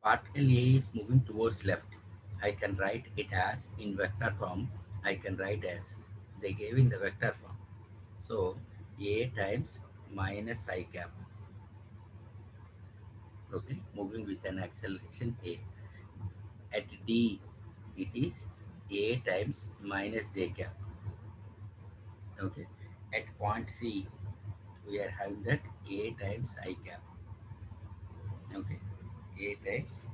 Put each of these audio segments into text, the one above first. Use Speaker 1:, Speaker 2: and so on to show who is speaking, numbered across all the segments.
Speaker 1: particle A is moving towards left. I can write it as in vector form. I can write as they gave in the vector form. So A times minus I cap. Okay, moving with an acceleration A. At D, it is A times minus J cap. Okay, at point C, we are having that A times I cap. Okay, A times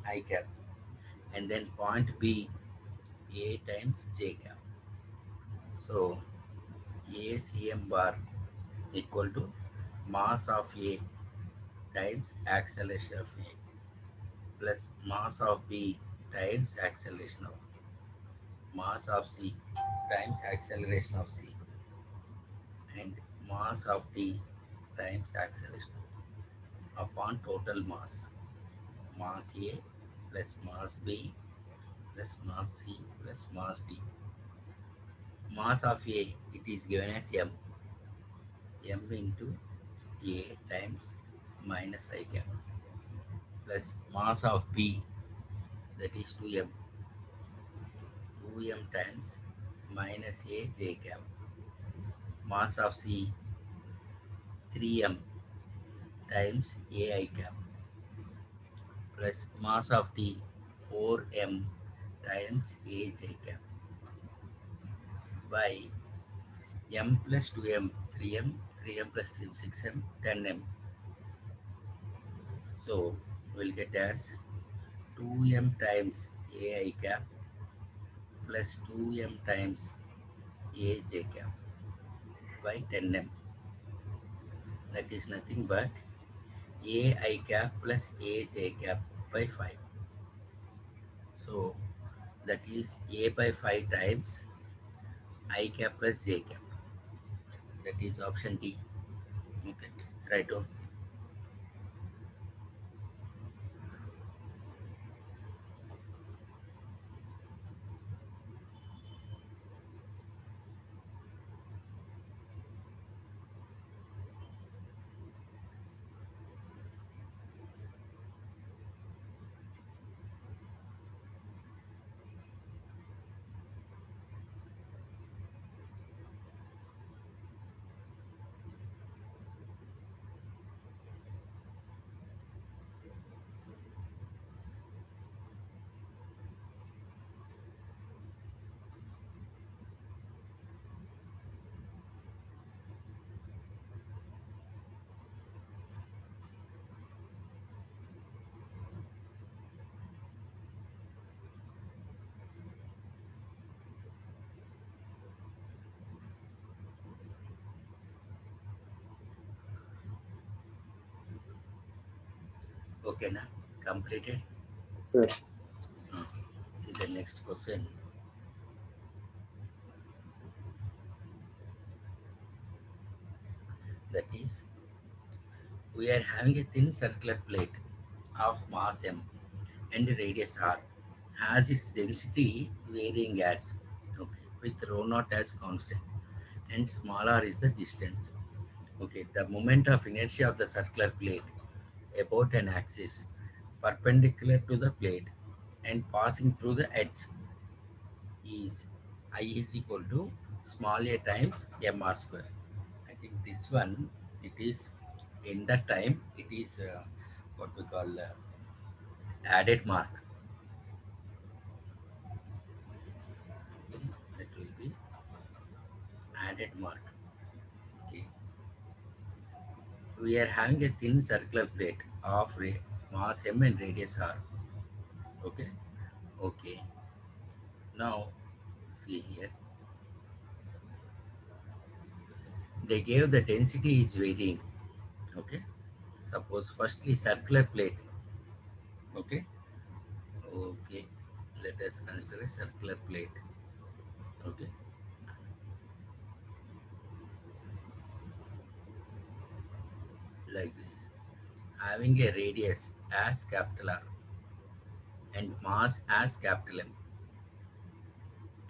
Speaker 1: I cap. And then point B, A times J cap. So ACM bar equal to mass of A times acceleration of A plus mass of B times acceleration of mass of C times acceleration of C and mass of D times acceleration upon total mass A plus mass B plus mass C plus mass D. Mass of A, it is given as m into A times minus I cap plus mass of B, that is 2m times minus A J cap. Mass of C, 3m times AI cap plus mass of D, 4m times AJ cap by m plus 2m, 3m plus 3m, 6m, 10m. So we'll get as 2m times AI cap plus 2m times AJ cap by 10m. That is nothing but AI cap plus AJ cap by 5. So that is A by 5 times I cap plus J cap. That is option D. Okay, right on. Okay, now completed.
Speaker 2: Sir,
Speaker 1: Uh, See the next question. That is, we are having a thin circular plate of mass m and radius r has its density varying as, okay, with rho naught as constant and small r is the distance. Okay, the moment of inertia of the circular plate about an axis perpendicular to the plate and passing through the edge is I is equal to small a times mr square. I think this one, it is in that time, it is what we call added mark. That will be added mark. Okay, we are having a thin circular plate of mass m and radius r. Okay, okay. Now see here, they gave the density is varying. Okay, suppose firstly circular plate. Okay, okay. Let us consider a circular plate. Okay, like this, having a radius as capital R and mass as capital M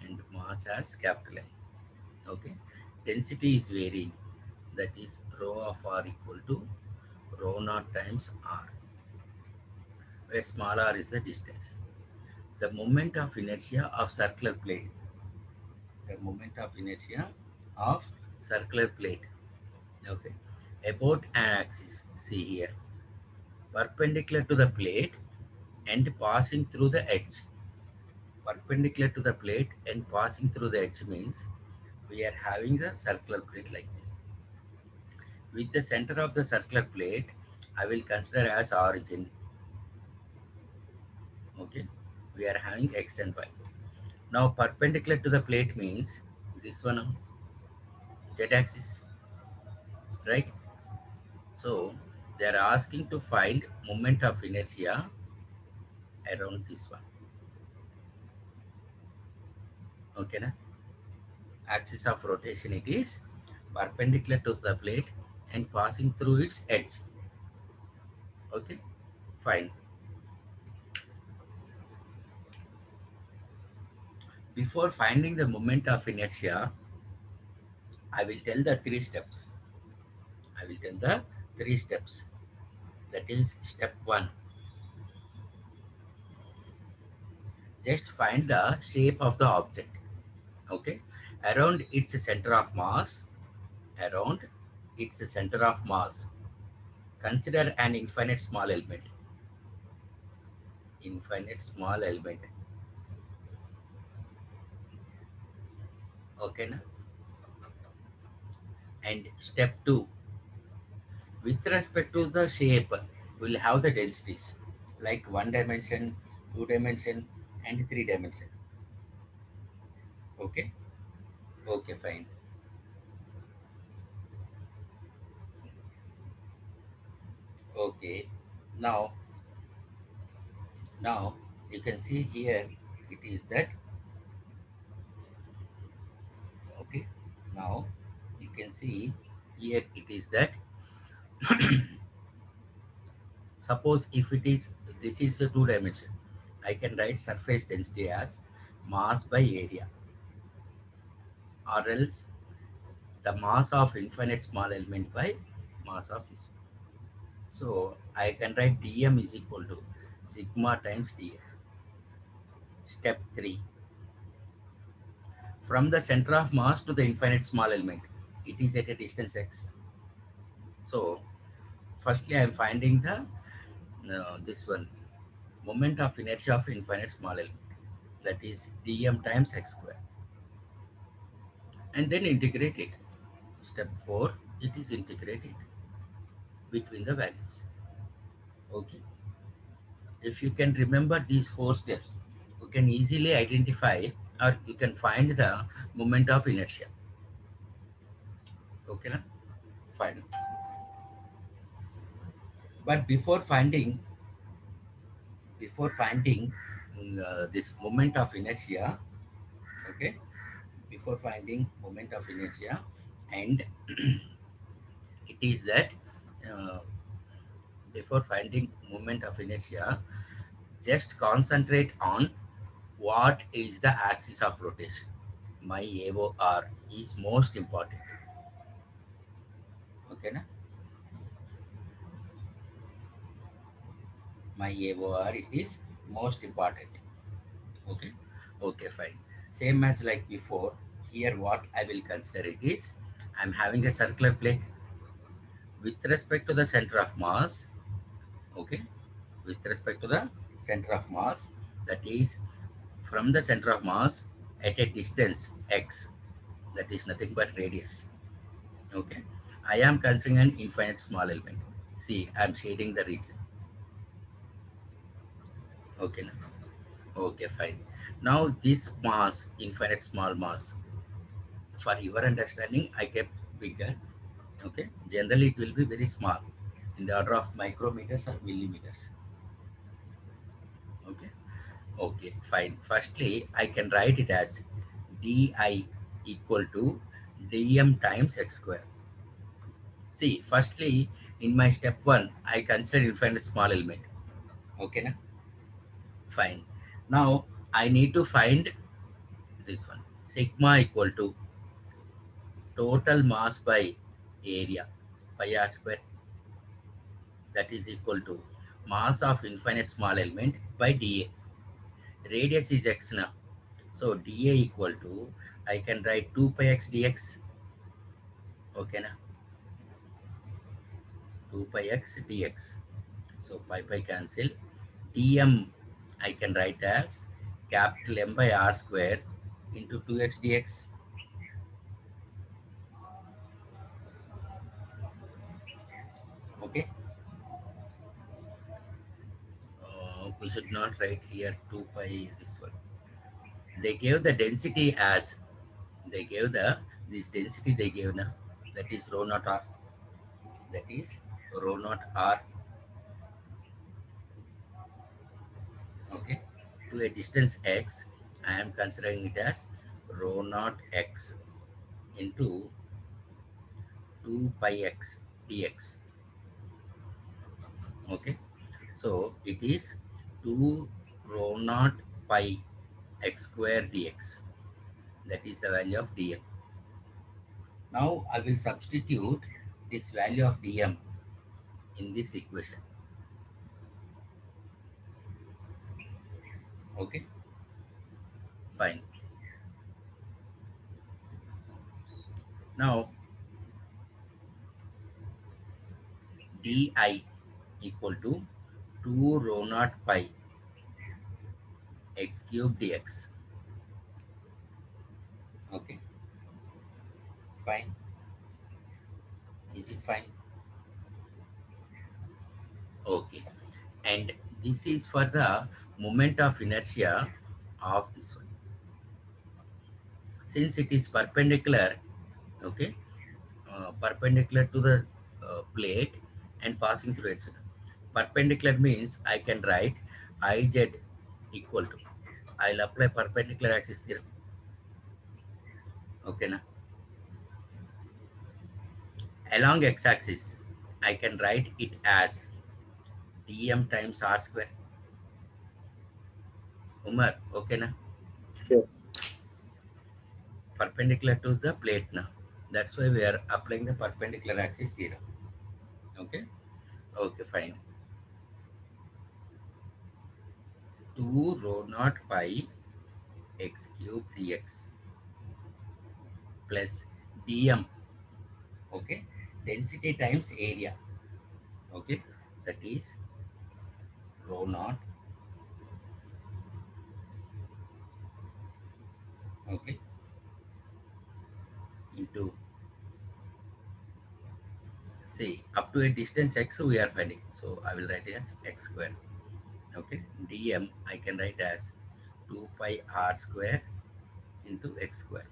Speaker 1: and mass as capital I. Okay, density is varying. That is rho of R equal to rho naught times R. where small r is the distance. The moment of inertia of circular plate, the moment of inertia of circular plate, okay, about an axis, see here, perpendicular to the plate and passing through the edge. Perpendicular to the plate and passing through the edge means we are having the circular plate like this. With the center of the circular plate, I will consider as origin. Okay, we are having x and y. Now perpendicular to the plate means this one, z-axis, right? So they are asking to find moment of inertia around this one. Okay, na? Axis of rotation it is perpendicular to the plate and passing through its edge. Okay, fine. Before finding the moment of inertia, I will tell the three steps. I will tell the three steps. That is step one. Just find the shape of the object. Okay, around its center of mass. Around its center of mass. Consider an infinite small element. Infinite small element. Okay, na? And step two. With respect to the shape, we'll have the densities like one dimension, two dimension, and three dimension. Okay. Okay, fine. Okay. Now, now you can see here it is that. Okay. Now you can see here it is that. Suppose if it is this is a two dimension, I can write surface density as mass by area, or else the mass of infinite small element by mass of this. So I can write dm is equal to sigma times df. Step 3. From the center of mass to the infinite small element, it is at a distance x. So firstly I am finding the this one, moment of inertia of infinite small element, that is dm times x square, and then integrate it. Step 4, it is integrated between the values. Okay. If you can remember these four steps, you can easily identify or you can find the moment of inertia. Okay, na? Fine. But before finding this moment of inertia, okay, before finding moment of inertia, and it is that uh, before finding moment of inertia, just concentrate on what is the axis of rotation. My AOR is most important. Okay, na? My AOR is most important. Okay, okay, fine. Same as like before. Here, what I will consider it is I'm having a circular plate with respect to the center of mass. Okay, with respect to the center of mass, that is from the center of mass at a distance x, that is nothing but radius. Okay, I am considering an infinite small element. See, I am shading the region. Okay, now. Okay, fine. Now this mass, infinite small mass, for your understanding, I kept bigger. Okay, generally it will be very small, in the order of micrometers or millimeters. Okay, okay, fine. Firstly, I can write it as di equal to dm times x square. See, firstly, in my step one, I consider infinite small element. Okay, na? Fine. Now I need to find this one, sigma equal to total mass by area pi r square, that is equal to mass of infinite small element by dA. Radius is x now. So dA equal to, I can write 2 pi x dx. Okay, na? 2 pi x dx. So pi pi cancel. dm I can write as capital M by R square into 2x dx. Okay. We should not write here 2 pi this one. They gave the density as, they gave the, this density they gave now, that is rho naught r, that is rho naught r. Okay, to a distance x, I am considering it as rho naught x into 2 pi x dx. Okay, so it is 2 rho naught pi x square dx. That is the value of dm. Now I will substitute this value of dm in this equation. Okay, fine. Now di equal to 2 rho naught pi x cube dx. Okay, fine. Is it fine? Okay. And this is for the moment of inertia of this one. Since it is perpendicular, okay, perpendicular to the plate and passing through it. Perpendicular means I can write Iz equal to, I'll apply perpendicular axis theorem. Okay, now along x-axis, I can write it as dm times r square. Umar, okay, na?
Speaker 2: Sure.
Speaker 1: Perpendicular to the plate now. That's why we are applying the perpendicular axis theorem. Okay, okay, fine. 2 rho naught pi x cube dx plus dm. Okay, density times area. Okay, that is rho naught. Okay, into, see, up to a distance x we are finding. So I will write it as x square. Okay, dm I can write as 2 pi r square into x square.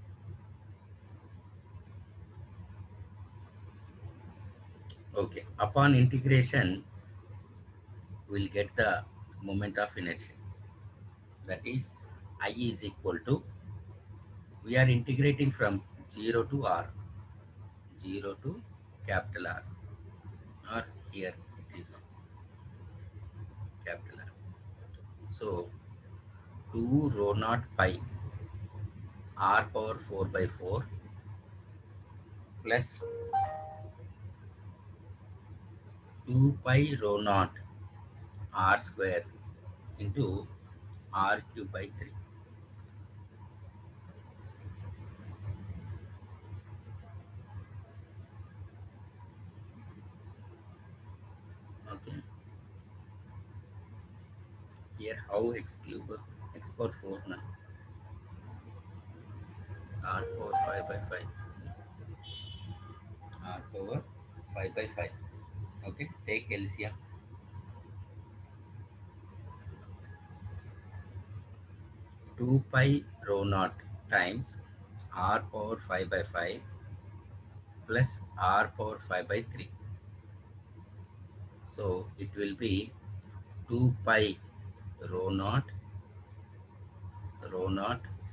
Speaker 1: Okay, upon integration, we'll get the moment of inertia. That is, I is equal to, we are integrating from 0 to r, 0 to capital R, or here it is capital R. So 2 rho naught pi r power 4 by 4 plus 2 pi rho naught r square into r cube by 3. Okay, here how x cube, x power 4 now, r power 5 by 5, r power 5 by 5. Okay, take LCM. 2 pi rho naught times r power 5 by 5 plus r power 5 by 3. So it will be 2 pi rho naught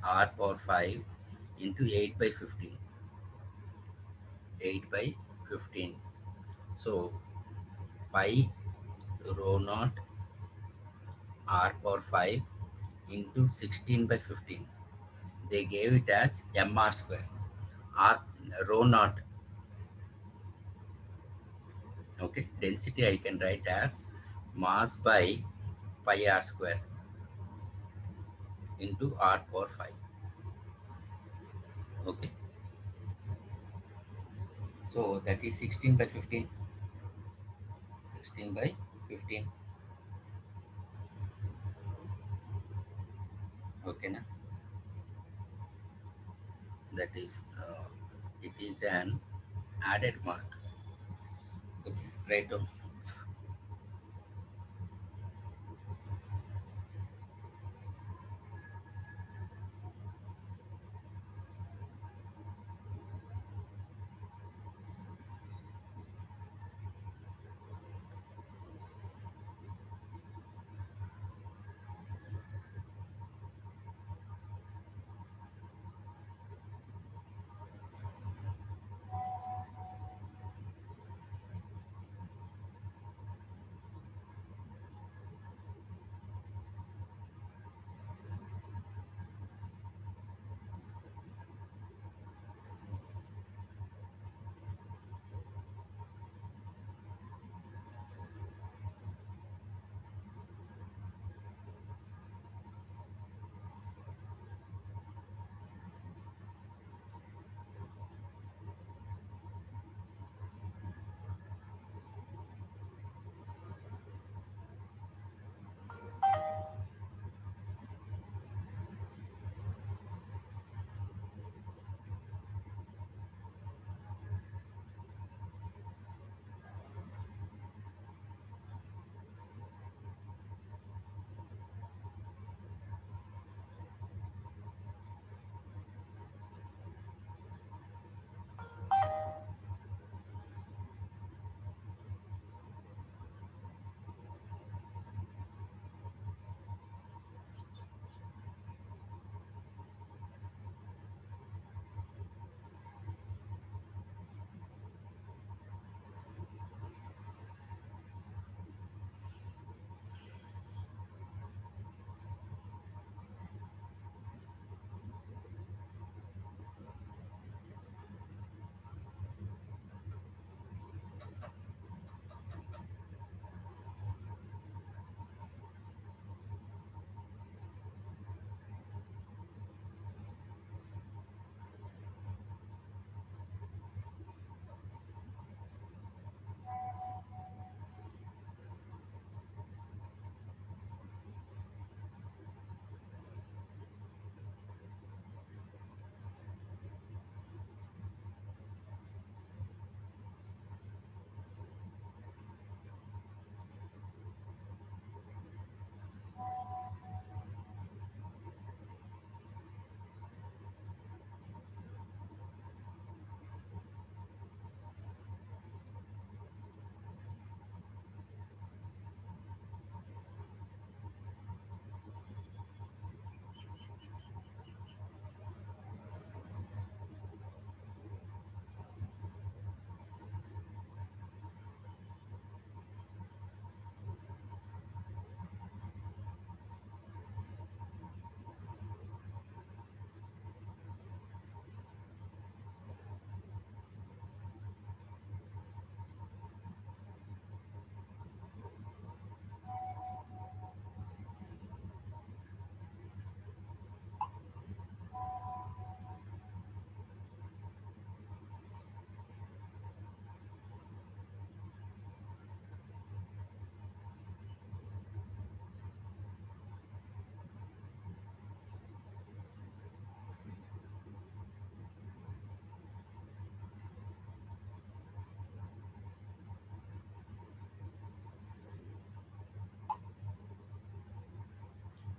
Speaker 1: r power 5 into 8 by 15. 8 by 15. So pi rho naught r power 5 into 16 by 15. They gave it as mr square. R rho naught. Okay, density I can write as mass by pi r square into r power 5. Okay, so that is 16 by 15. 16 by 15. Okay, na? That is it is an added mark. Okay, right down.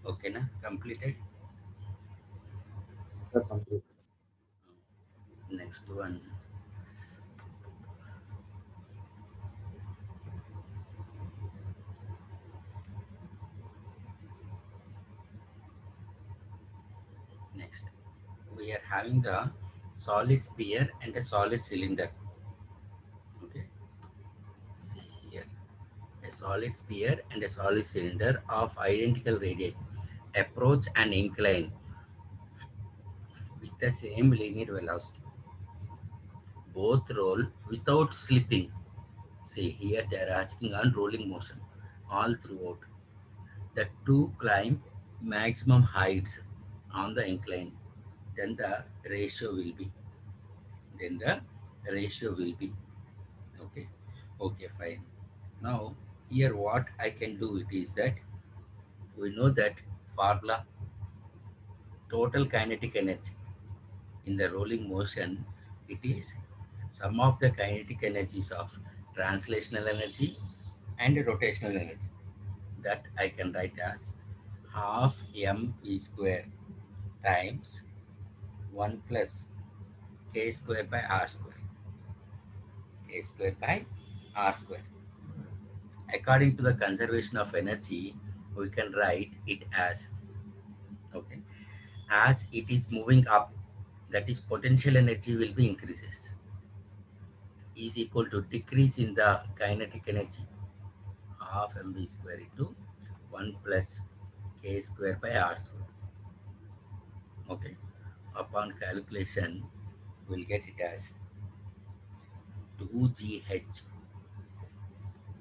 Speaker 1: Okay, na? Completed.
Speaker 2: Sir, complete.
Speaker 1: Next one. Next, we are having the solid sphere and a solid cylinder. Okay, see here, a solid sphere and a solid cylinder of identical radii approach and incline with the same linear velocity. Both roll without slipping. See here, they are asking on rolling motion. all throughout. The two climb maximum heights on the incline. Then the ratio will be. Then the ratio will be. Okay. Okay, fine. Now, here what I can do it is that we know that formula total kinetic energy in the rolling motion, it is sum of the kinetic energies of translational energy and rotational energy. That I can write as half mv square times 1 plus k square by r square. K square by r square. According to the conservation of energy, we can write it as, okay, as it is moving up, that is potential energy will be increases, is equal to decrease in the kinetic energy, half mv square into 1 plus k square by r square. Okay, upon calculation we'll get it as 2gh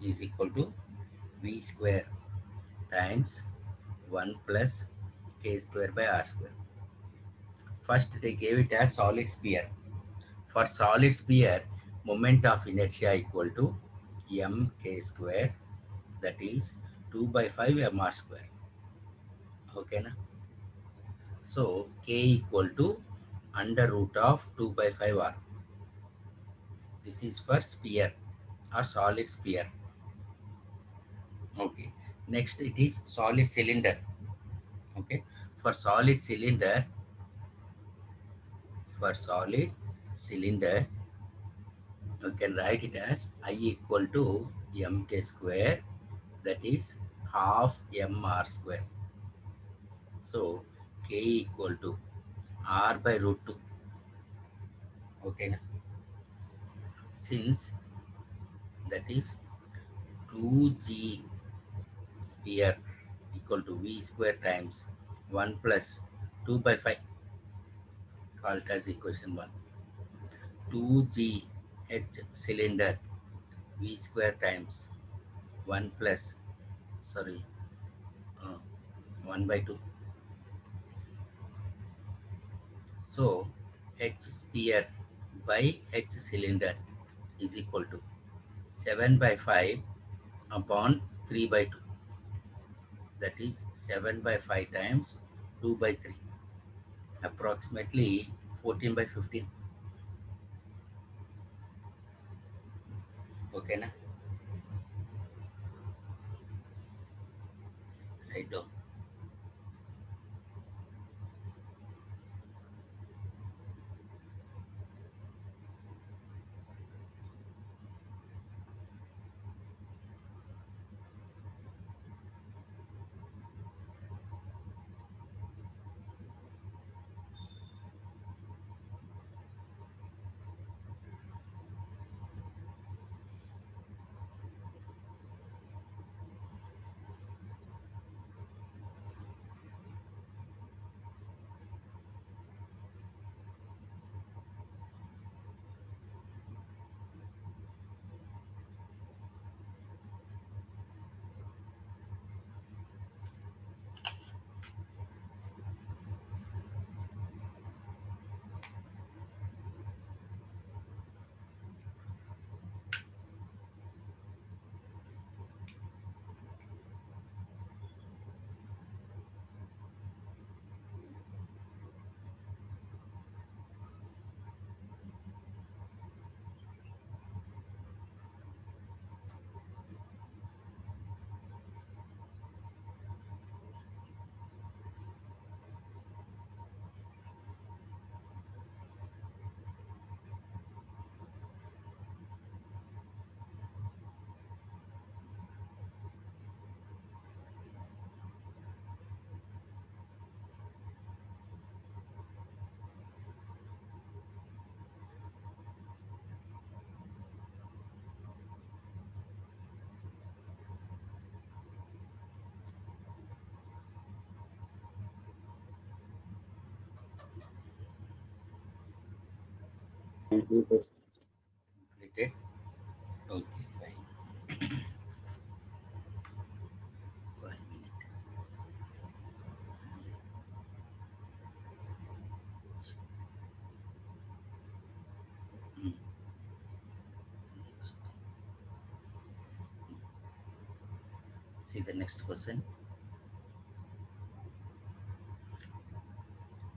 Speaker 1: is equal to v square times 1 plus k square by r square. First they gave it as solid sphere. For solid sphere, moment of inertia equal to mk square, that is 2 by 5 mr square. Okay na? So k equal to under root of 2 by 5 r. This is for sphere or solid sphere. Okay. Next it is solid cylinder. Okay. For solid cylinder, for solid cylinder, you can write it as I equal to mk square, that is half mr square. So k equal to r by root 2. Okay. Since that is 2g sphere equal to v square times 1 plus 2 by 5, called as equation 1. 2g h cylinder v square times 1 plus, sorry, uh, 1 by 2. So h sphere by h cylinder is equal to 7 by 5 upon 3 by 2. That is 7 by 5 times 2 by 3. Approximately 14 by 15. Okay na? Right down. Completed. Okay, fine. See the next question.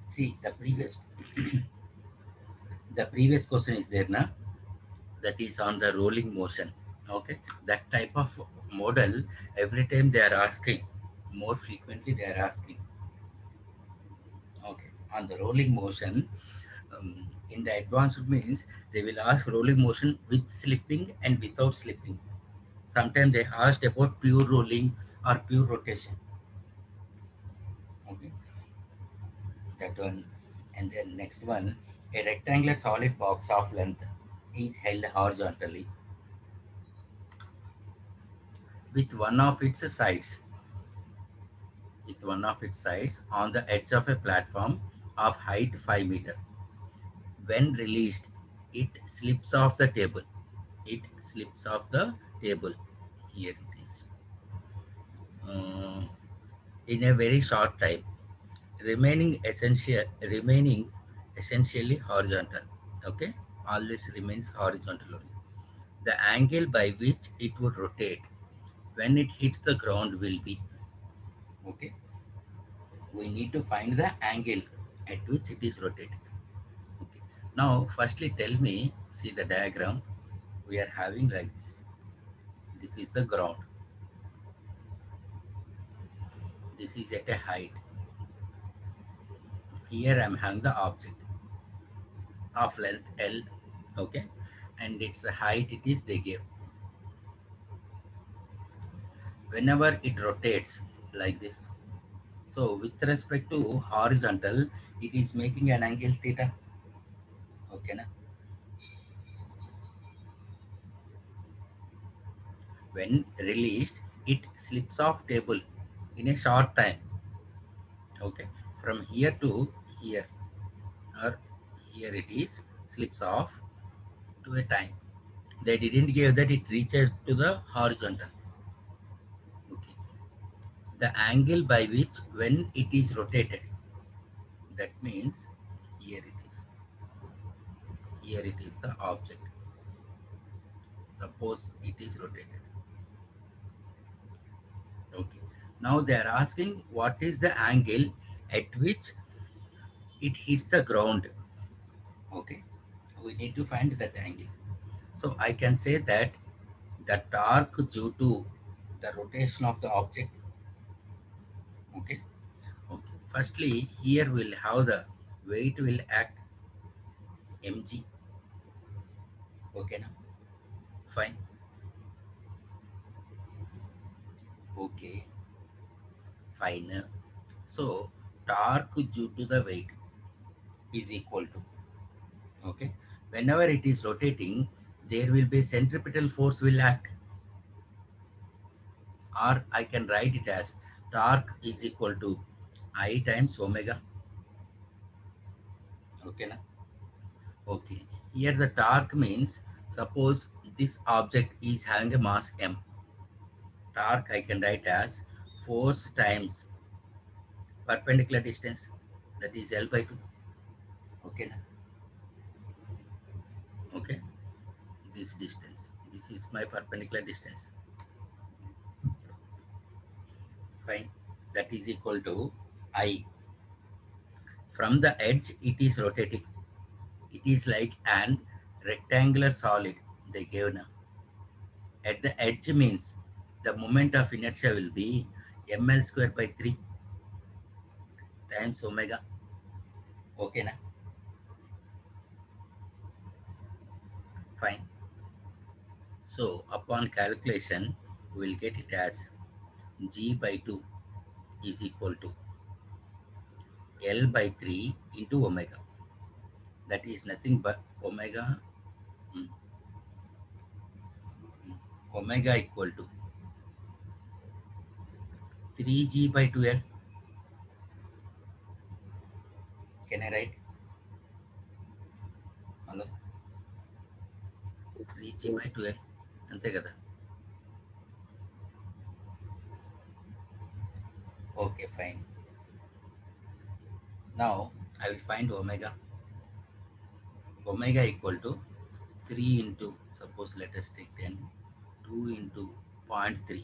Speaker 1: See the previous question is there now, that is on the rolling motion. Okay, that type of model, every time they are asking, more frequently they are asking. Okay, on the rolling motion, in the advanced means they will ask rolling motion with slipping and without slipping. Sometimes they asked about pure rolling or pure rotation. Okay, that one. And then next one, a rectangular solid box of length is held horizontally with one of its sides on the edge of a platform of height 5 meter. When released, it slips off the table. It slips off the table. Here it is. Uh, in a very short time, remaining essentially horizontal. Okay, all this remains horizontal only. The angle by which it would rotate when it hits the ground will be, okay, we need to find the angle at which it is rotated. Okay. Now, firstly, tell me, see the diagram we are having like this. This is the ground. This is at a height. Here I am having the object of length L, okay, and its height it is they give. Whenever it rotates like this, so with respect to horizontal, it is making an angle theta. Okay, na? When released, it slips off table in a short time. Okay, from here to here, or here it is slips off to a time. They didn't give that it reaches to the horizontal. Okay, the angle by which when it is rotated, that means here it is. Here it is the object. Suppose it is rotated. Okay. Now they are asking what is the angle at which it hits the ground. Okay. We need to find that angle. So I can say that the torque due to the rotation of the object. Okay. Okay. Firstly, here we'll have the weight will act mg. Okay. Now, fine. Okay. Fine. So torque due to the weight is equal to, okay, whenever it is rotating, there will be centripetal force will act, or I can write it as torque is equal to I times omega. Okay, na? Okay. Here the torque means, suppose this object is having a mass m. Torque I can write as force times perpendicular distance, that is L by 2. Okay, na? Okay. This distance. This is my perpendicular distance. Fine. That is equal to I. From the edge, it is rotating. It is like an rectangular solid they gave now. At the edge means the moment of inertia will be ml square by 3 times omega. Okay, na? Fine. So upon calculation, we will get it as g by 2 is equal to L by 3 into omega. That is nothing but omega, mm, omega equal to 3g by 2L. Can I write? Hello? 3g by 2L. అంతే కదా. Okay, fine. Now I will find omega. Omega equal to 3 into, suppose let us take 10, 2 into 0.3.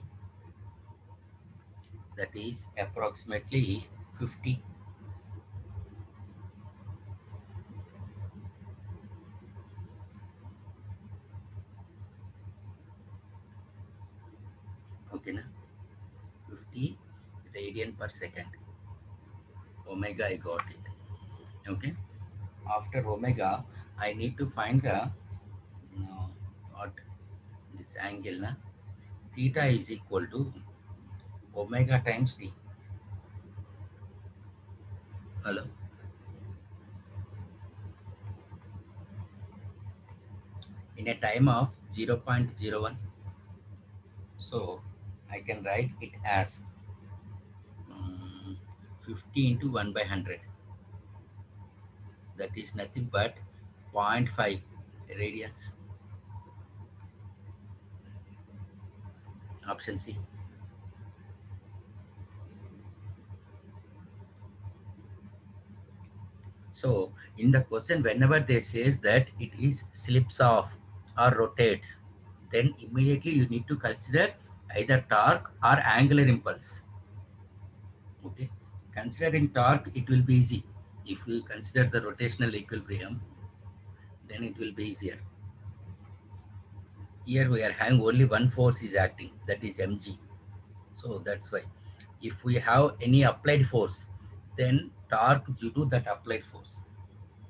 Speaker 1: that is approximately 50. Okay, na? 50 radian per second. Omega, I got it. Okay. After omega, I need to find the what this angle, na? Theta is equal to omega times t. Hello. In a time of 0.01. So I can write it as 50 into 1 by 100. That is nothing but zero point 0.5 radians. Option C. So in the question, whenever they says that it is slips off or rotates, then immediately you need to consider either torque or angular impulse. Okay. Considering torque, it will be easy. If you consider the rotational equilibrium, then it will be easier. Here we are having only one force is acting, that is mg. So that's why if we have any applied force, then torque due to that applied force,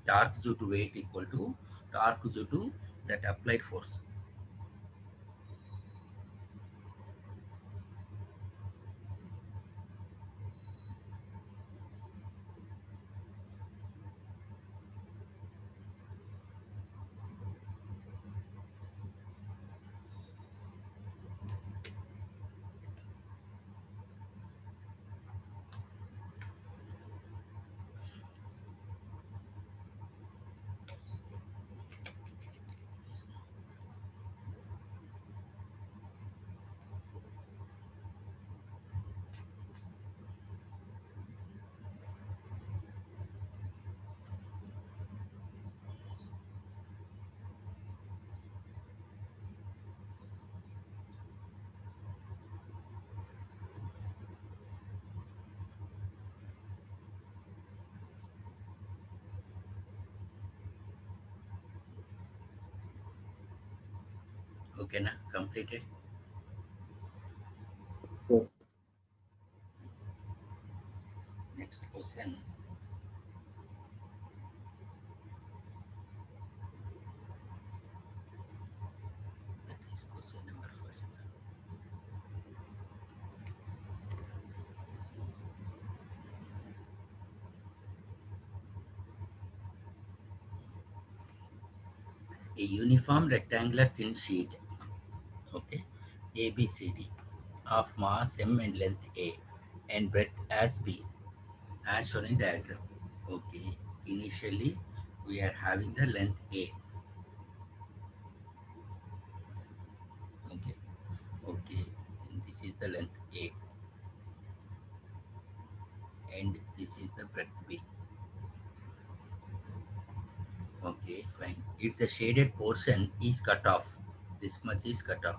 Speaker 1: torque due to weight equal to torque due to that applied force. Okay, na completed.
Speaker 2: So,
Speaker 1: Next question. That is question number 5. A uniform rectangular thin sheet, okay, ABCD, of mass m and length a and breadth as b, as shown in diagram. Okay, initially we are having the length a. Okay, okay, and this is the length a and this is the breadth b. Okay, fine. If the shaded portion is cut off, this much is cut off,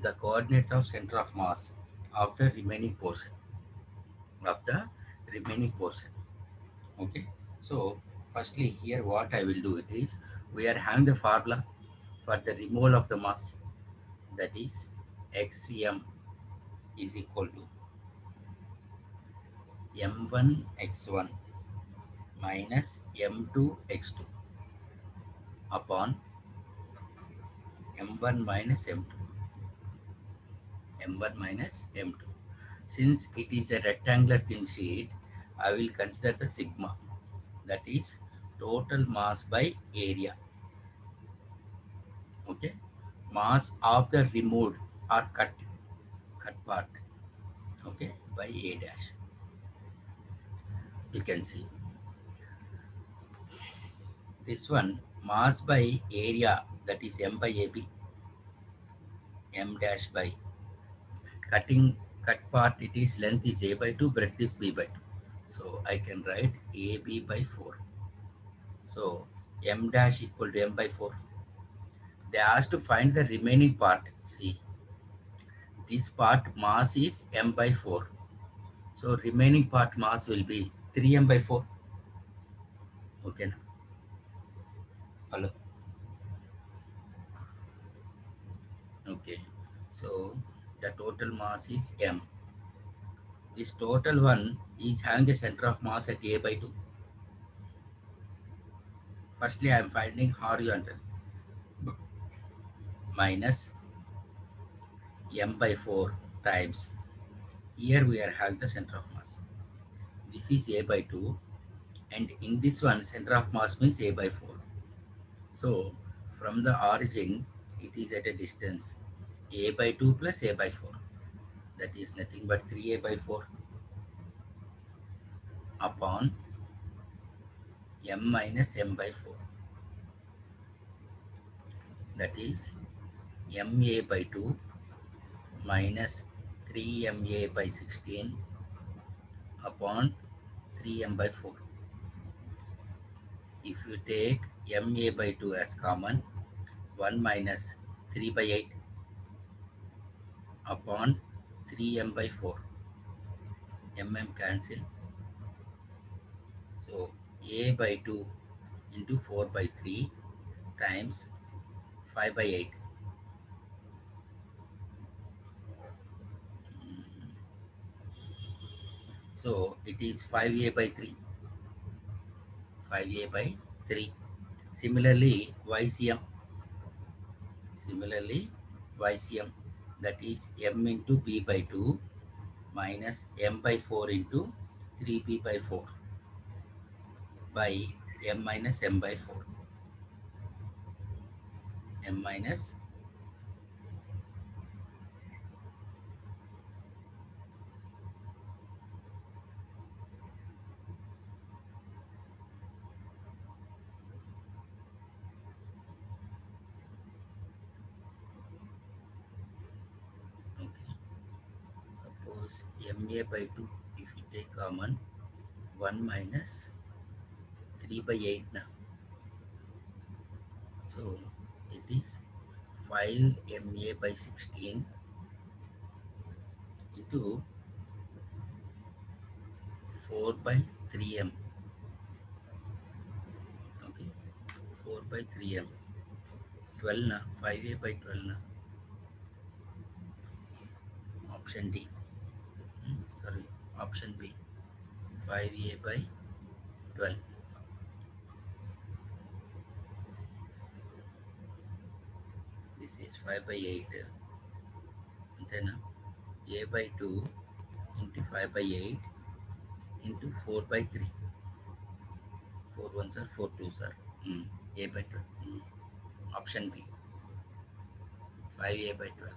Speaker 1: the coordinates of center of mass of the remaining portion, of the remaining portion. Okay, so firstly here what I will do it is, we are having the formula for the removal of the mass, that is xm is equal to m1 x1 minus m2 x2 upon m1 minus m2, m1 minus m2. Since it is a rectangular thin sheet, I will consider the sigma, that is total mass by area. Okay, mass of the removed or cut part, okay, by a dash. You can see this one, mass by area, that is m by ab, m dash by cutting cut part, it is length is a by 2, breadth is b by 2. So I can write ab by 4. So m dash equal to m by 4. They asked to find the remaining part. See, this part mass is m by 4. So remaining part mass will be 3m by 4. Okay. Hello. Okay. So the total mass is m. This total one is having a center of mass at a by 2. Firstly, I am finding horizontal minus m by 4 times. Here we are having the center of mass. This is a by 2, and in this one, center of mass means a by 4. So from the origin, it is at a distance a by 2 plus a by 4. That is nothing but 3a by 4 upon m minus m by 4. That is ma by 2 minus 3ma by 16 upon 3m by 4. If you take ma by 2 as common, 1 minus 3 by 8 upon 3m by 4. Cancel. So a by 2 into 4 by 3 times 5 by 8. So it is 5a by 3. 5a by 3. Similarly, YCM. That is m into p by 2 minus m by 4 into 3p by 4 by m minus m by 4. M minus. Okay. Suppose ma by 2, if you take common, 1 minus 3 by 8 now. So it is 5 ma by 16 into 4 by 3m. Okay, 4 by 3m. 12 na, 5a by 12 na. Option D. Sorry, option B. 5a by 12. This is 5 by 8. Then a by 2 into 5 by 8 into 4 by 3. 4 ones are 4 twos are. A by 12. Option B. 5a by 12.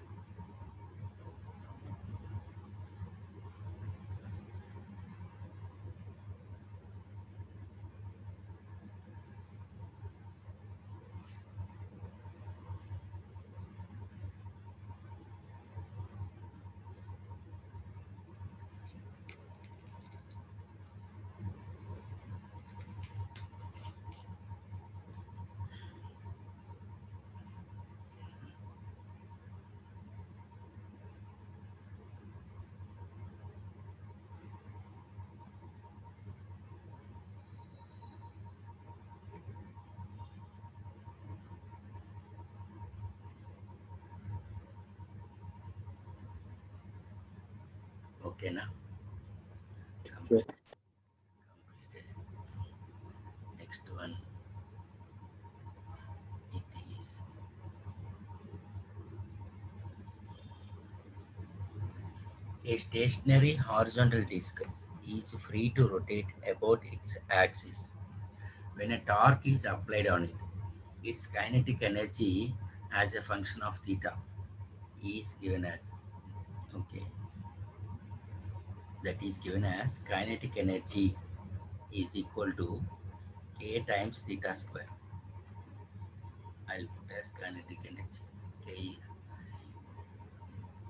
Speaker 1: Okay, now
Speaker 2: Sir.
Speaker 1: completed. Next one, it is a stationary horizontal disk is free to rotate about its axis. When a torque is applied on it, its kinetic energy as a function of theta is given as, okay, that is given as kinetic energy is equal to k times theta square. I'll put as kinetic energy k.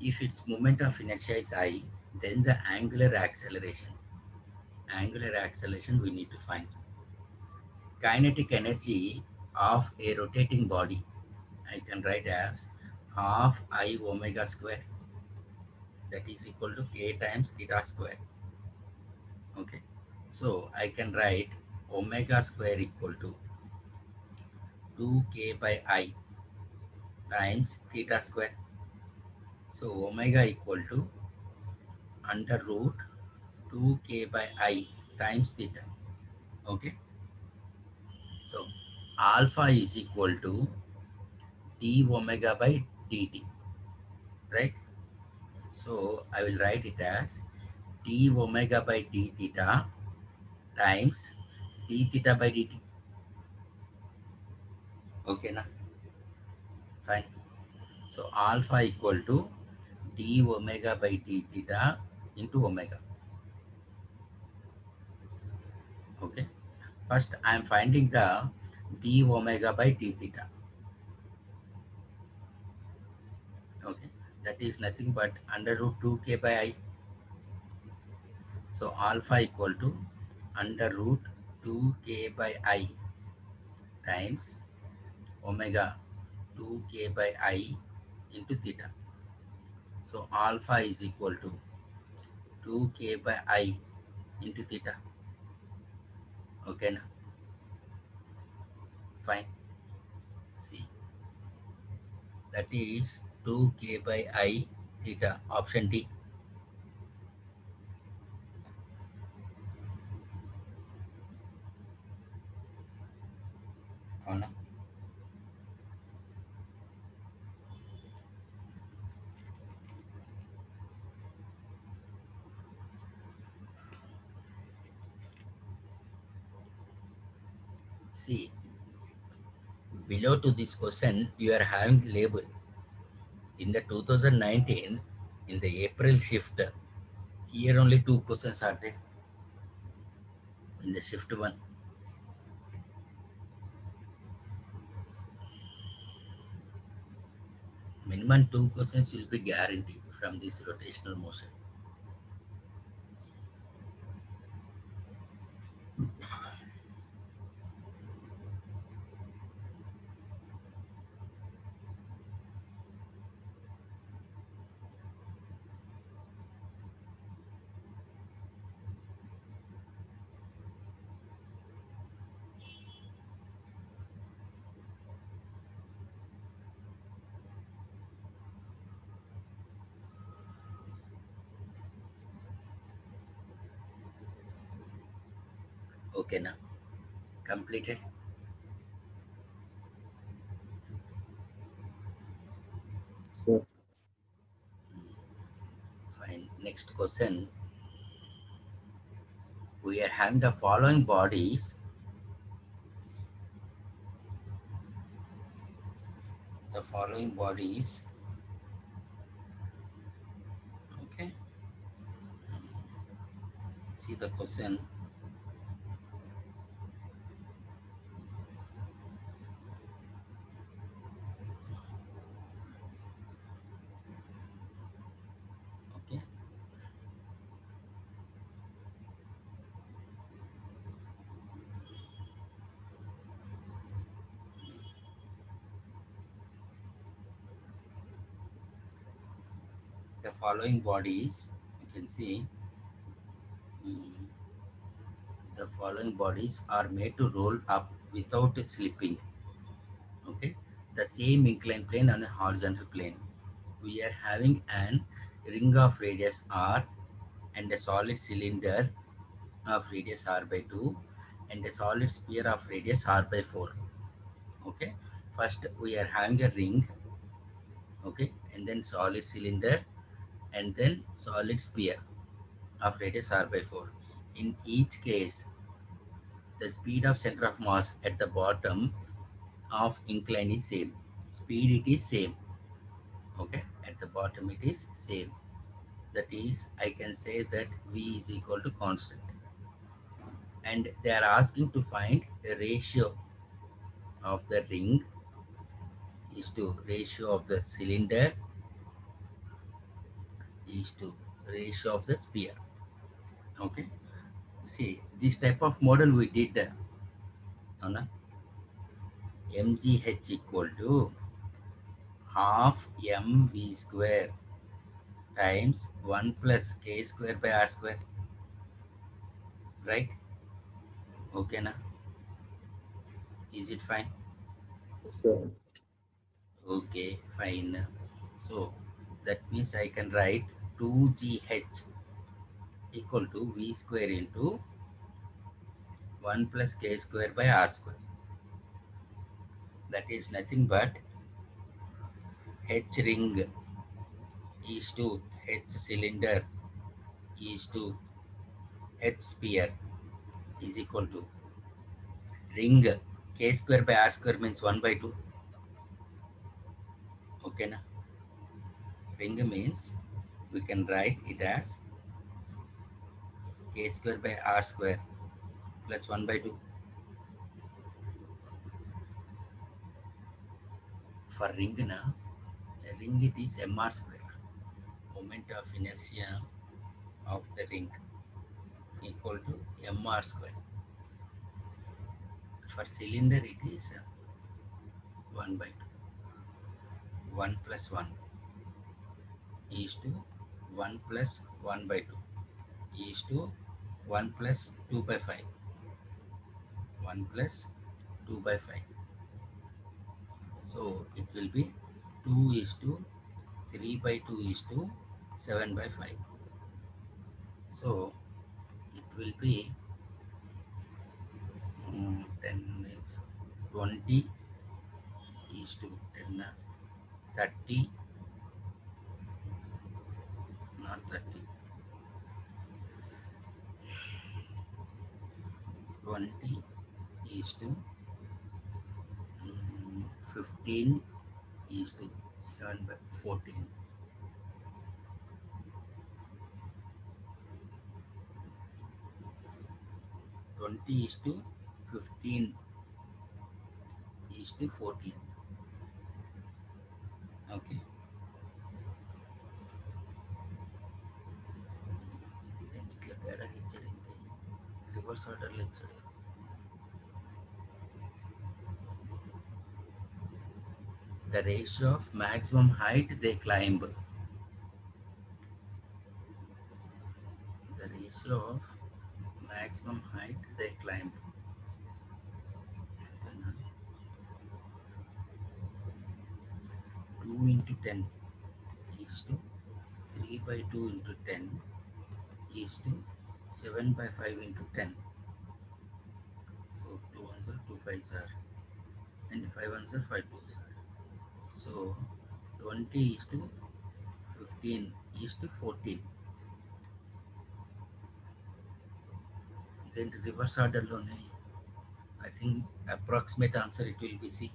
Speaker 1: If its moment of inertia is I, then the angular acceleration we need to find. Kinetic energy of a rotating body, I can write as half I omega square, that is equal to k times theta square. Okay, so I can write omega square equal to 2k by I times theta square. So omega equal to under root 2k by I times theta. Okay, so alpha is equal to d omega by dt, right? So I will write it as d omega by d theta times d theta by dt. Okay, na? Fine. So alpha equal to d omega by d theta into omega. Okay. First, I am finding the d omega by d theta. Okay. That is nothing but under root 2k by I. So alpha equal to under root 2k by I times omega 2k by I into theta. So alpha is equal to 2k by I into theta. Okay, na? Fine. See, that is 2k by I theta, option D. Oh, no? See, below to this question, you are having label. In the 2019, in the April shift, here only two questions are there in the shift one. Minimum two questions will be guaranteed from this rotational motion. Okay, now completed.
Speaker 2: Sir.
Speaker 1: Fine. Next question. We are having the following bodies. The following bodies. Okay. See the question. Okay. The following bodies. You can see. mm, the following bodies are made to roll up without slipping. Okay. The same inclined plane on a horizontal plane. We are having an ring of radius r and a solid cylinder of radius r by 2 and a solid sphere of radius r by 4. Okay. First we are having a ring. Okay. And then solid cylinder and then solid sphere of radius r by 4. In each case, the speed of center of mass at the bottom of incline is same. Speed it is same. Okay. At the bottom it is same. That is, I can say that V is equal to constant. And they are asking to find the ratio of the ring is to ratio of the cylinder is to ratio of the sphere. Okay. See, this type of model we did on a mgh equal to half mv square times 1 plus k square by r square. right? Okay na? Is it fine?
Speaker 2: Sir.
Speaker 1: Okay, fine. So that means I can write 2gh equal to v square into 1 plus k square by r square. That is nothing but h ring is to h cylinder is to h sphere is equal to ring k square by r square means 1 by 2. Okay na? Ring means we can write it as k square by r square plus 1 by 2. For ring na, a ring it is mr square. Moment of inertia of the ring equal to mr square. For cylinder it is 1 by 2. 1 plus 1 is to 1 plus 1 by 2 is to 1 plus 2 by 5. 1 plus 2 by 5. So it will be 2 is to 3 by 2 is to 7 by 5. So it will be 10 means 20 is to 10, 30, not 30, 20 is to 15 is to 7 by 14. 20 is to 15 is to 14. Okay. ఇదేంటి ఇట్లా తేడాగా ఇచ్చాడంటే reverse ఆర్డర్లో ఇచ్చాడు. The ratio of maximum height they climb. The ratio of maximum height they climb. 2 into 10 is to 3 by 2 into 10 is to 7 by 5 into 10. So 2 ones are 2 5s are and 5 ones are 5 2s are. So 20 is to 15 is to 14. Then reverse order lone. I think approximate answer it will be C.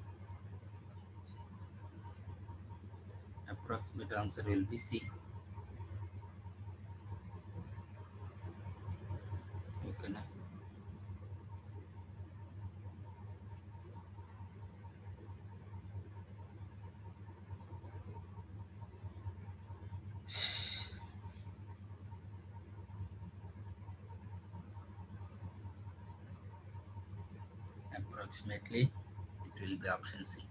Speaker 1: Approximate answer will be C. Okay na? Approximately it will be option C.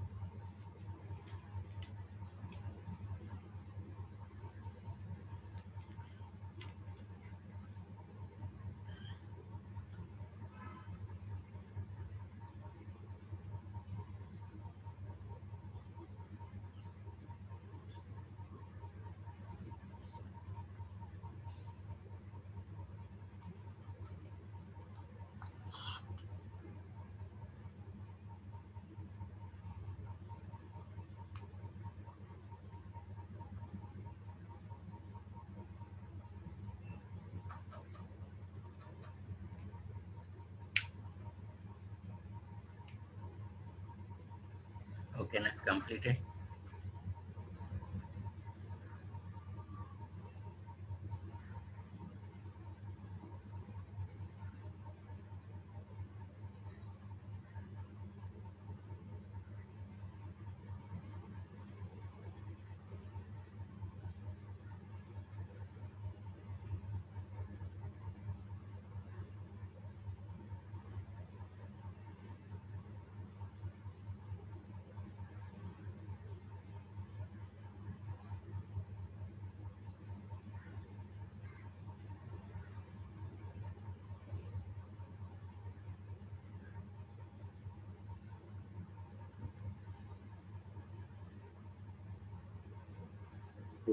Speaker 1: Okay na? Completed.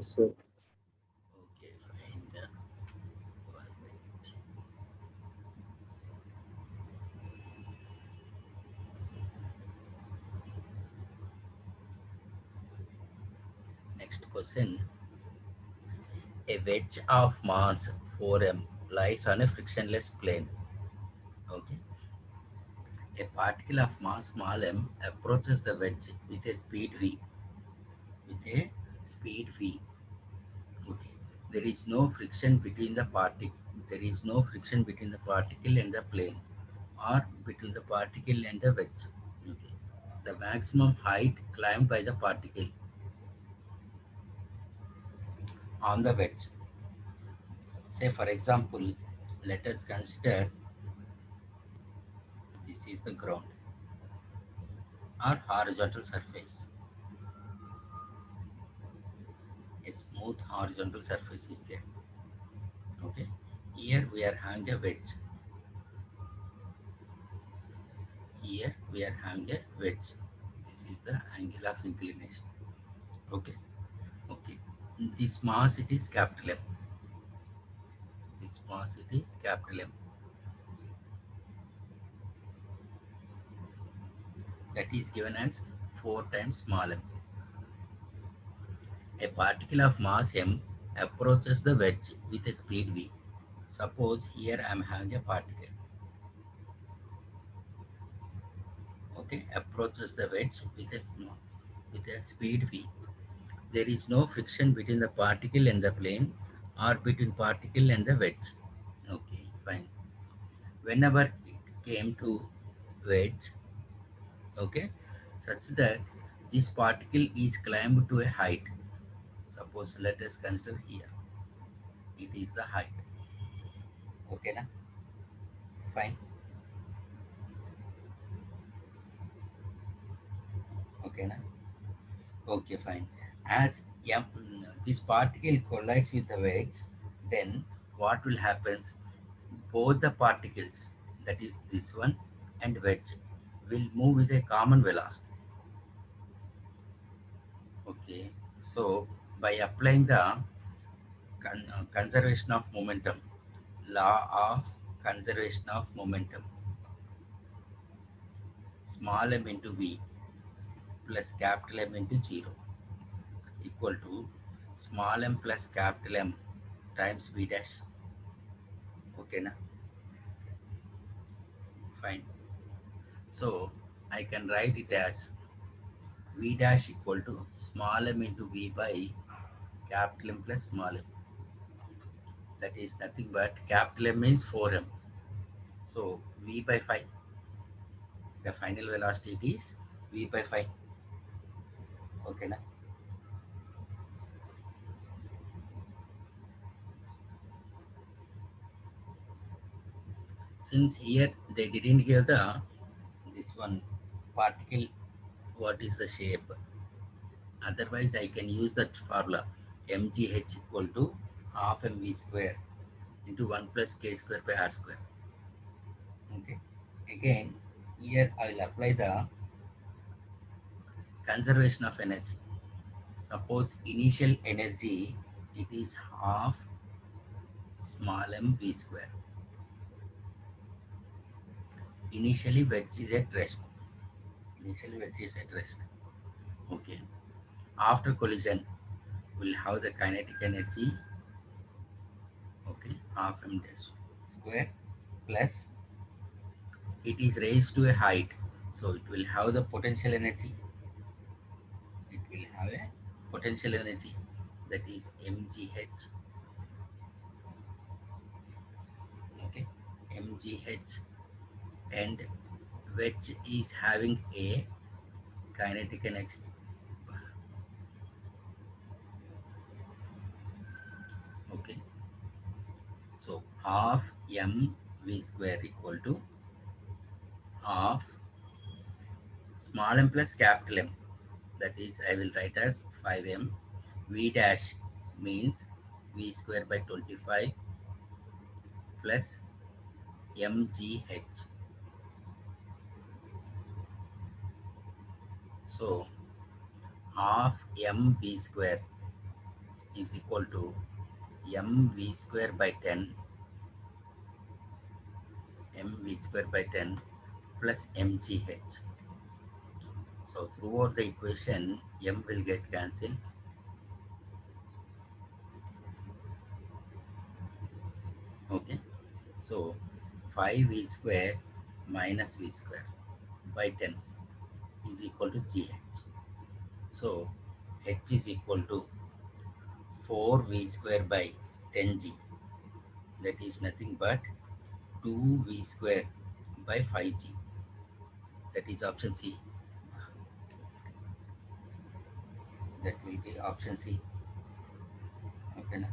Speaker 2: Yes, sir.
Speaker 1: Okay, fine. 1 minute. Next question. A wedge of mass 4m lies on a frictionless plane. Okay. A particle of mass small m approaches the wedge with a speed v. With a speed v. Okay. There is no friction between the particle. There is no friction between the particle and the plane, or between the particle and the wedge. Okay. The maximum height climbed by the particle on the wedge. Say for example, let us consider this is the ground or horizontal surface. A smooth horizontal surface is there. Okay. Here we are having a wedge. Here we are having a wedge. This is the angle of inclination. Okay. Okay. This mass it is capital M. This mass it is capital M. That is given as 4 times small m. A particle of mass m approaches the wedge with a speed v. Suppose here I am having a particle. Okay, approaches the wedge with a speed v. There is no friction between the particle and the plane, or between particle and the wedge. Okay, fine. Whenever it came to wedge, okay, such that this particle is climbed to a height. Suppose let us consider here. It is the height. Okay, na? Fine. Okay, na? Okay, fine. As this particle collides with the wedge, then what will happen? Both the particles, that is this one and wedge, will move with a common velocity. Okay, so by applying the conservation of momentum, law of conservation of momentum, small m into v plus capital M into 0 equal to small m plus capital M times v dash. Okay, na? Fine. So I can write it as v dash equal to small m into v by capital M plus small m. That is nothing but capital M means 4m. So v by 5. The final velocity is v by 5. Okay, na? Since here they didn't give the this one particle, what is the shape? Otherwise, I can use that formula mgh equal to half mv square into 1 plus k square by r square. Okay. Again, here I will apply the conservation of energy. Suppose initial energy it is half small m v square. Initially, wedge is at rest. Initially, wedge is at rest. Okay. After collision, we'll have the kinetic energy. Okay, half m dash square plus it is raised to a height, so it will have the potential energy. It will have a potential energy, that is mgh. Okay, mgh, and which is having a kinetic energy. Okay, so half m v square equal to half small m plus capital M. That is, I will write as 5m. V dash means v square by 25 plus mgh. So half mv square is equal to mv square by 10 mv square by 10 plus mgh. So throughout the equation, m will get cancelled. Okay, so 5v square minus v square by 10 is equal to gh. So h is equal to 4v square by 10g, that is nothing but 2v square by 5g, that is option C. That will be option C. Okay, now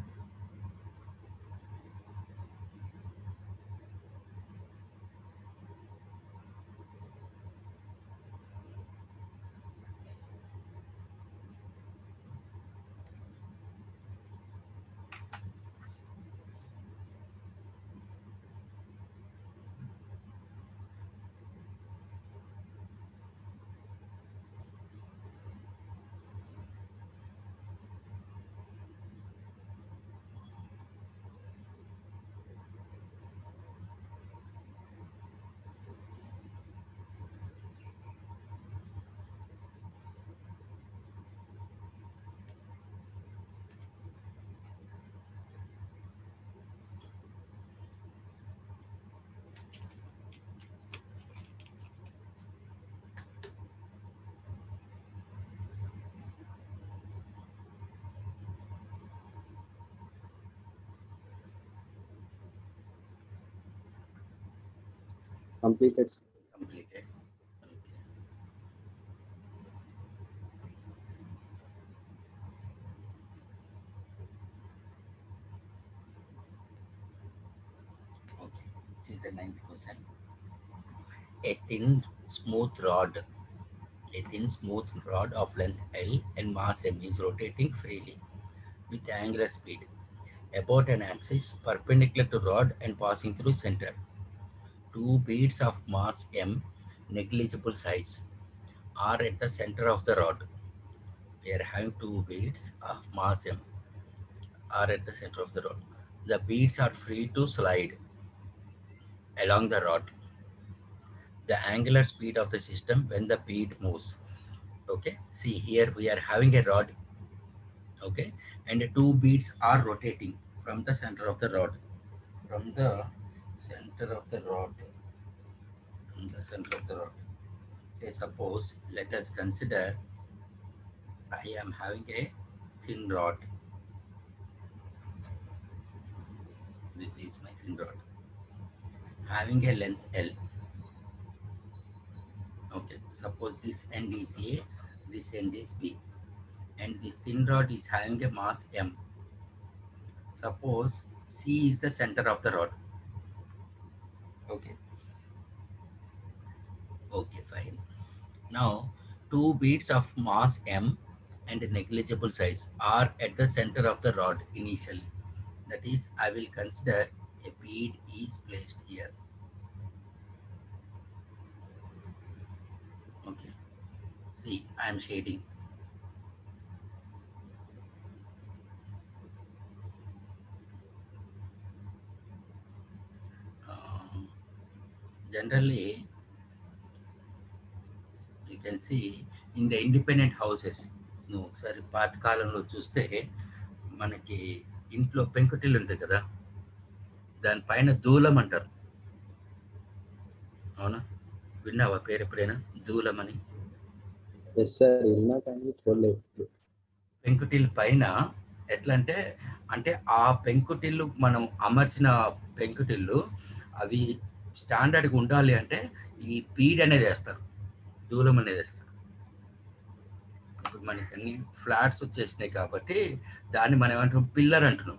Speaker 2: Completed.
Speaker 1: completed. Okay, see the ninth question. A thin smooth rod, a thin smooth rod of length L and mass m is rotating freely with angular speed about an axis perpendicular to rod and passing through center. Two beads of mass m, negligible size, are at the center of the rod. We are having two beads of mass m are at the center of the rod. The beads are free to slide along the rod. The angular speed of the system when the bead moves. Okay, see here we are having a rod. Okay, and the two beads are rotating from the center of the rod. From the center of the rod. From the center of the rod. Say suppose let us consider I am having a thin rod. This is my thin rod. Having a length L. Okay, suppose this end is A, this end is B, and this thin rod is having a mass M. Suppose C is the center of the rod. Okay. Okay, fine. Now, two beads of mass M and negligible size are at the center of the rod initially. That is, I will consider a bead is placed here. Okay. See, I am shading. Um, Generally, you can see in the independent houses, నువ్వు ఒకసారి పాతకాలంలో చూస్తే మనకి ఇంట్లో పెంకుటిల్లు ఉంటుంది కదా, దానిపైన దూలం అంటారు. అవునా, విన్నావా పేరు ఎప్పుడైనా దూలం అని?
Speaker 2: Yes, sir. ఇన్నా కానీ చూడలేదు.
Speaker 1: పెంకుటిల్లు పైన ఎట్లా అంటే అంటే ఆ పెంకుటిల్లు మనం అమర్చిన పెంకుటిల్లు అవి స్టాండర్డ్గా ఉండాలి అంటే ఈ పీడ్ అనేది వేస్తారు, దూలం అనేది వేస్తారు. ఇప్పుడు మనకి అన్ని ఫ్లాట్స్ వచ్చేసినాయి కాబట్టి దాన్ని మనం ఏమంటాం, పిల్లర్ అంటున్నాం.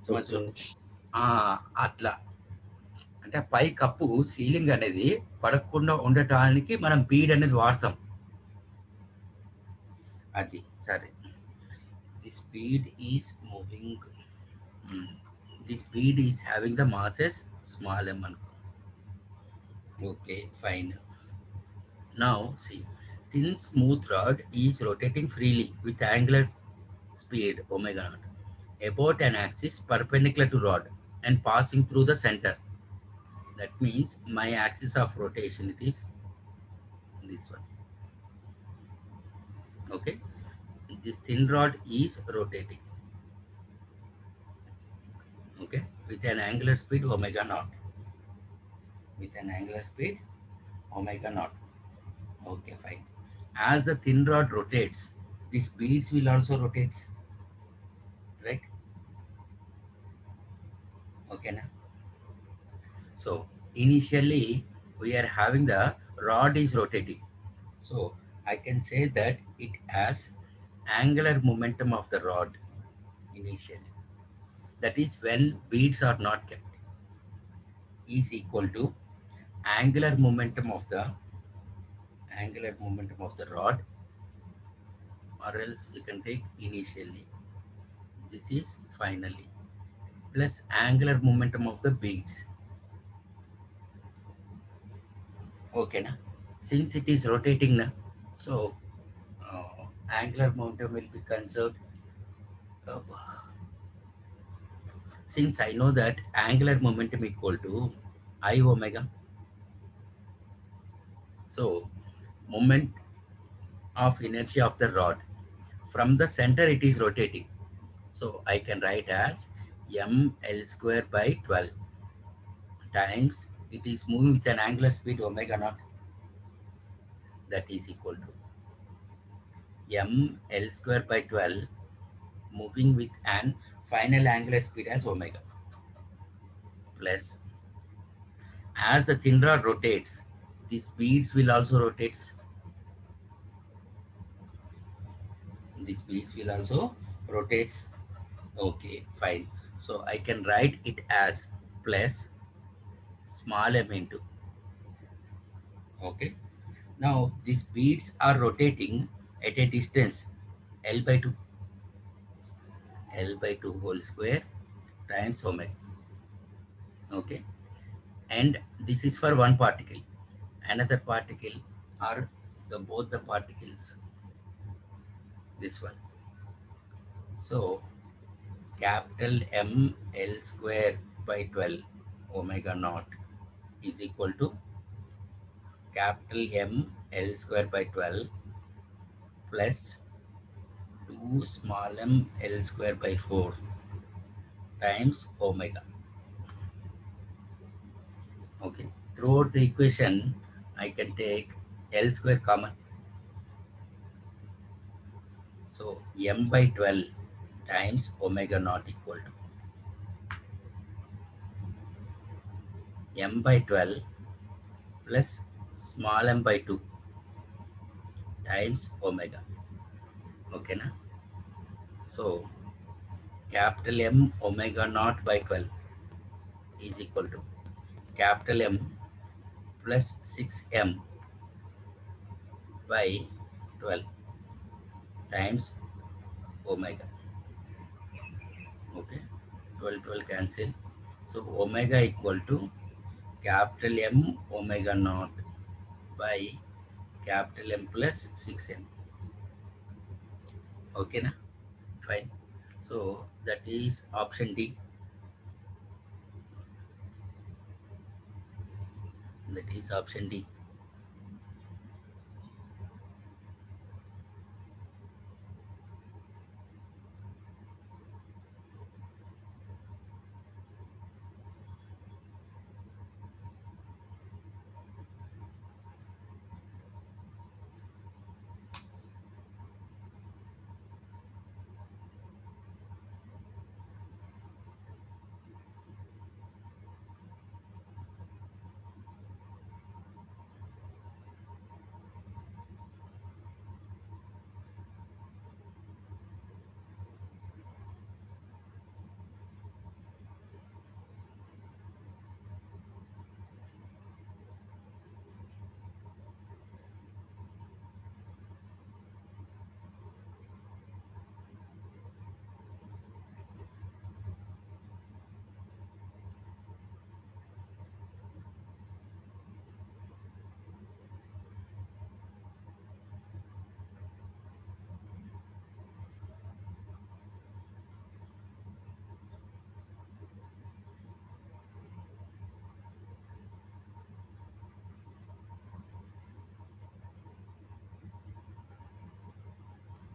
Speaker 2: Yes, sir.
Speaker 1: ఆ, అట్లా అంటే పై కప్పు సీలింగ్ అనేది పడకుండా ఉండటానికి మనం బీడ్ అనేది వాడతాం. అది సరే. This bead is moving, this bead is having the masses small m అనుకో. Okay, fine. Now see, thin smooth rod is rotating freely with angular speed omega naught about an axis perpendicular to rod and passing through the center. That means my axis of rotation it is this one. Okay, this thin rod is rotating. Okay, with an angular speed omega naught. With an angular speed omega naught. Okay, fine. As the thin rod rotates, these beads will also rotate, right? Okay, now. So initially we are having the rod is rotating. So I can say that it has angular momentum of the rod initially. That is when beads are not kept is equal to angular momentum of the rod, or else you can take initially. This is finally plus angular momentum of the beads. Okay, na? Since it is rotating now, so angular momentum will be conserved. Uh, since I know that angular momentum equal to I omega, so moment of inertia of the rod from the center it is rotating. So I can write as m L square by 12 times it is moving with an angular speed omega naught, that is equal to m L square by 12 moving with an final angular speed as omega, plus as the thin rod rotates, the speeds will also rotate. The speeds will also rotates. Okay, fine. So I can write it as plus small m into. Okay. Now these beads are rotating at a distance L by 2. L by 2 whole square times omega. Okay. And this is for one particle. Another particle are both the particles. This one. So capital M L square by 12 omega naught is equal to capital M L square by 12 plus 2 small m L square by 4 times omega. Okay. Throughout the equation, I can take L square common. So m by 12 times omega naught equal to m by 12 plus small m by 2 times omega. Okay, na? So capital M omega naught by 12 is equal to capital M plus 6m by 12 times omega. Okay, 12 cancel. So omega equal to capital M omega naught by capital M plus 6m. Okay, na? Fine. So that is option D. That is option D.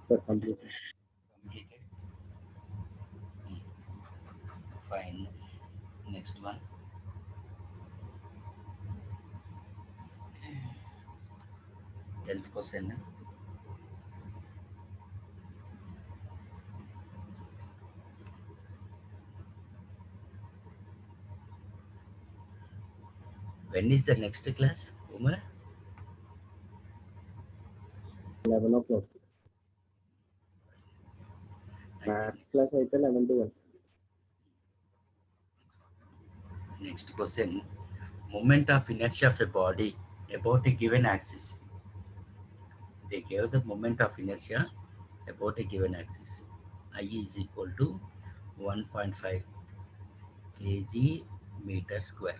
Speaker 2: Sir, completed.
Speaker 1: Completed. Hmm. Fine. Next one. 10th question. When is the next class, Umar?
Speaker 2: 11 o'clock.
Speaker 1: I think
Speaker 2: Maths class అయితే 11 to 1.
Speaker 1: next question. Moment of inertia of a body about a given axis. They gave the moment of inertia about a given axis. I is equal to 1.5 kg meter square.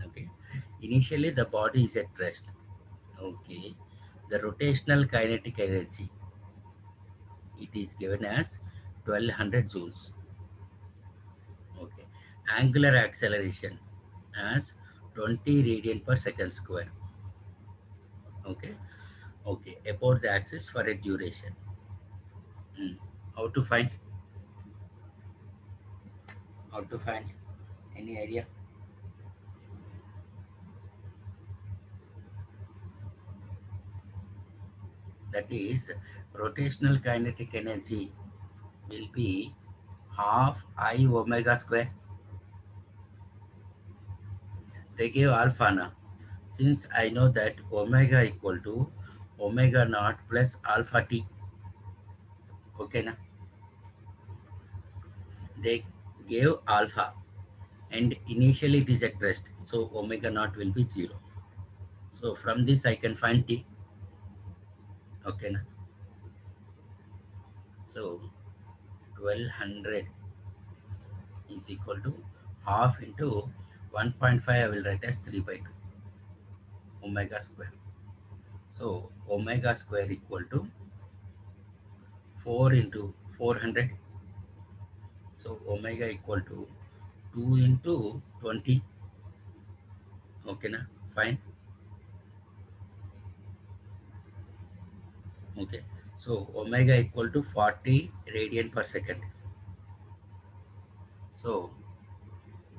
Speaker 1: Okay. Initially, the body is at rest. Okay. The rotational kinetic energy, it is given as 1200 joules. Okay. Angular acceleration as 20 radian per second square. Okay. Okay. About the axis for a duration. Hmm. How to find? How to find? Any idea? That is, rotational kinetic energy will be half I omega square. They gave alpha now. Since I know that omega equal to omega naught plus alpha t. Okay na? They gave alpha and initially it is at rest. So omega naught will be 0. So from this I can find t. Okay na? So 1200 is equal to half into 1.5, I will write as 3 by 2 omega square. So omega square equal to 4 into 400. So omega equal to 2 into 20. Okay na? Fine. Okay. So omega equal to 40 radian per second. So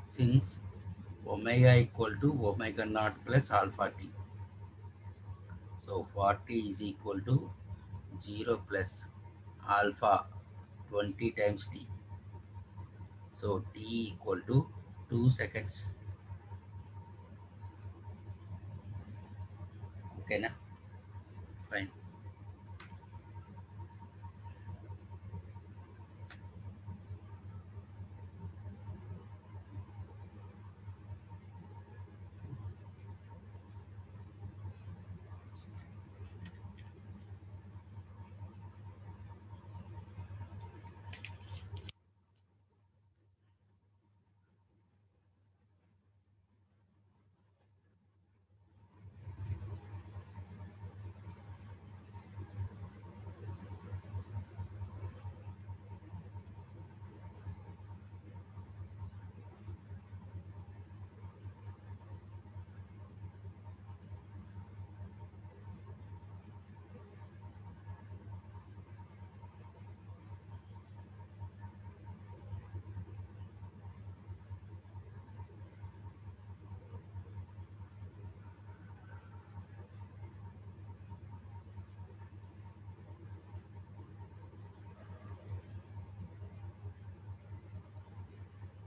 Speaker 1: since omega equal to omega naught plus alpha t. So 40 is equal to 0 plus alpha 20 times t. So t equal to 2 seconds. Okay na? Fine.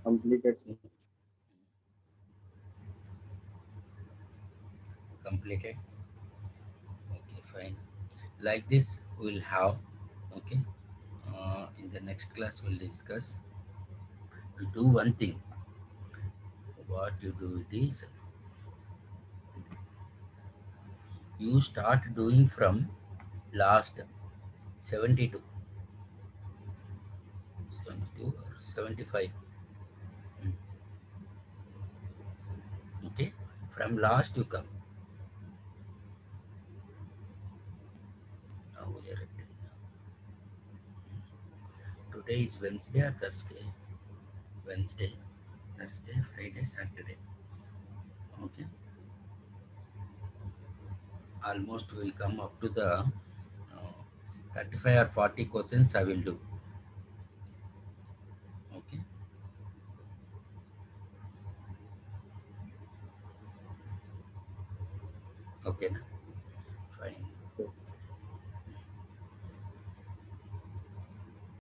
Speaker 2: Completed, sir.
Speaker 1: Completed. Okay, fine. Like this we'll have. Okay. In the next class we'll discuss. You do one thing. What you do it is you start doing from last 72, 72 or 75. Mm, okay, from last you come. Now we are at today is Wednesday or Thursday. Wednesday, Thursday, Friday, Saturday. Okay, almost will come up to the 35 or 40 questions I will do. Okay. Okay. Now.